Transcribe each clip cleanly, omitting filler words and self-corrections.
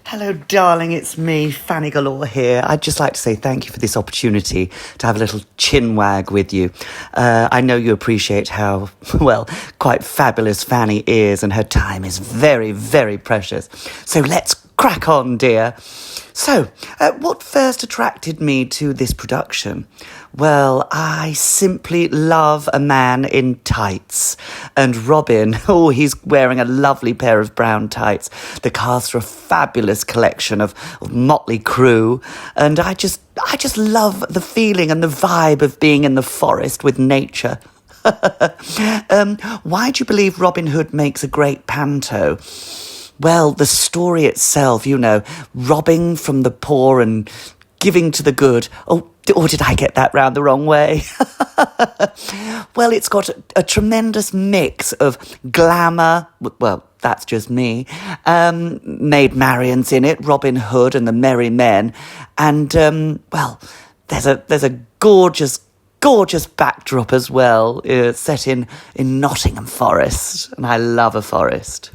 Hello, darling. It's me, Fanny Galore here. I'd just like to say thank you for this opportunity to have a little chin wag with you. I know you appreciate how, quite fabulous Fanny is, and her time is very, very precious. So let's crack on, dear. So, what first attracted me to this production? Well, I simply love a man in tights. And Robin, he's wearing a lovely pair of brown tights. The cast are a fabulous collection of motley crew. And I just love the feeling and the vibe of being in the forest with nature. Why do you believe Robin Hood makes a great panto? Well, the story itself, robbing from the poor and giving to the good. Or did I get that round the wrong way? Well, it's got a tremendous mix of glamour, that's just me, Maid Marian's in it, Robin Hood and the Merry Men, and, there's a gorgeous backdrop as well, set in Nottingham Forest, and I love a forest.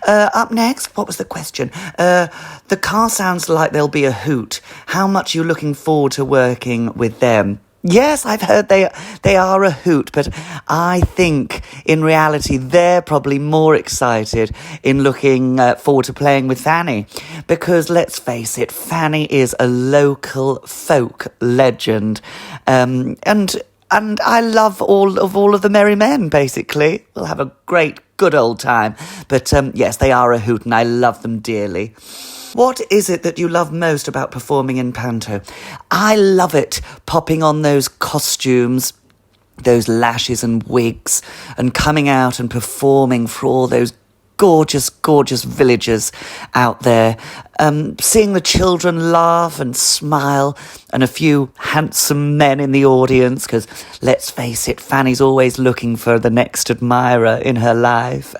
Up next, what was the question? The car sounds like there'll be a hoot. How much are you looking forward to working with them? Yes, I've heard they are a hoot, but I think in reality they're probably more excited in looking forward to playing with Fanny, because let's face it, Fanny is a local folk legend, and I love all of the Merry Men. Basically, we'll have a good old time. But yes, they are a hoot, and I love them dearly. What is it that you love most about performing in panto? I love it, popping on those costumes, those lashes and wigs, and coming out and performing for all those gorgeous villagers out there, seeing the children laugh and smile, and a few handsome men in the audience, because let's face it, Fanny's always looking for the next admirer in her life.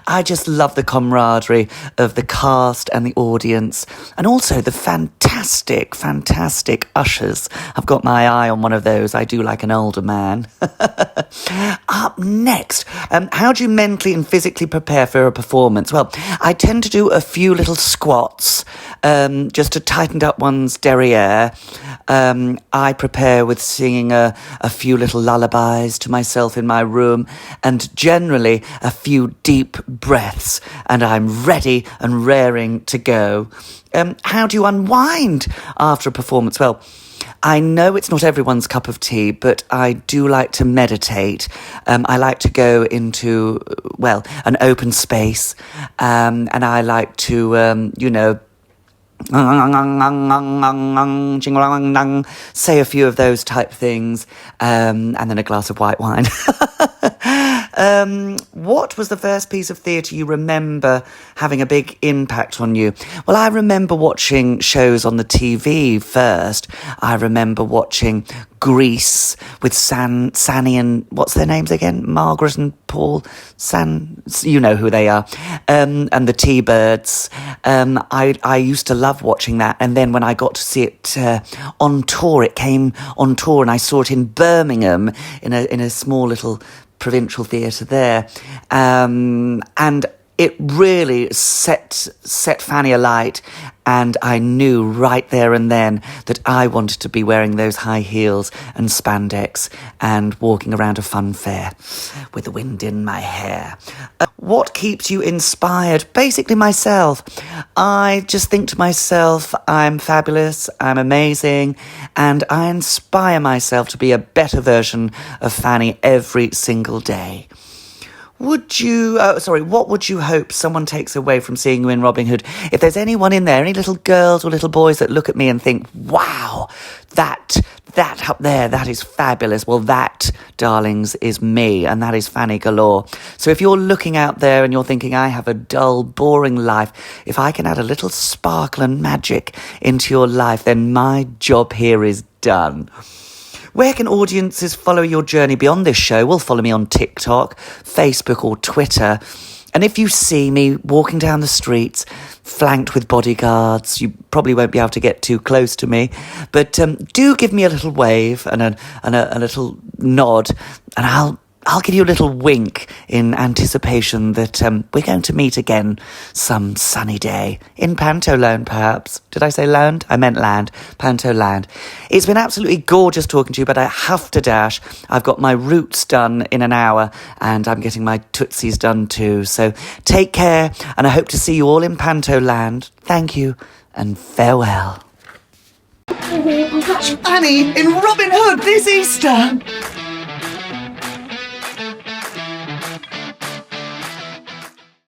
I just love the camaraderie of the cast and the audience, and also the fantastic ushers. I've got my eye on one of those. I do like an older man. Up next, how do you mentally and physically prepare for a performance? Well, I tend to do a few little squats, just to tighten up one's derriere. I prepare with singing a few little lullabies to myself in my room, and generally a few deep breaths, and I'm ready and raring to go. How do you unwind after a performance? Well, I know it's not everyone's cup of tea, but I do like to meditate. I like to go into, an open space, and I like to, say a few of those type things, and then a glass of white wine. What was the first piece of theatre you remember having a big impact on you? Well, I remember watching shows on the TV first. I remember watching Grease with Sanny and, what's their names again? Margaret and Paul. You know who they are. And the T-Birds. I used to love watching that. And then when I got to see it on tour, it came on tour, and I saw it in Birmingham in a small little provincial theatre there, and it really set Fanny alight, and I knew right there and then that I wanted to be wearing those high heels and spandex and walking around a fun fair with the wind in my hair. What keeps you inspired? Basically myself. I just think to myself, I'm fabulous, I'm amazing, and I inspire myself to be a better version of Fanny every single day. What would you hope someone takes away from seeing you in Robin Hood? If there's anyone in there, any little girls or little boys that look at me and think, wow, that up there, that is fabulous. Well, that, darlings, is me, and that is Fanny Galore. So if you're looking out there and you're thinking, I have a dull, boring life, if I can add a little sparkle and magic into your life, then my job here is done. Where can audiences follow your journey beyond this show? Well, follow me on TikTok, Facebook or Twitter. And if you see me walking down the streets, flanked with bodyguards, you probably won't be able to get too close to me. But do give me a little wave and a little nod, and I'll I'll give you a little wink in anticipation that we're going to meet again some sunny day in Pantoland, perhaps. Did I say land? I meant land. Pantoland. It's been absolutely gorgeous talking to you, but I have to dash. I've got my roots done in an hour, and I'm getting my tootsies done too. So take care, and I hope to see you all in Pantoland. Thank you, and farewell. Fanny, in Robin Hood this Easter.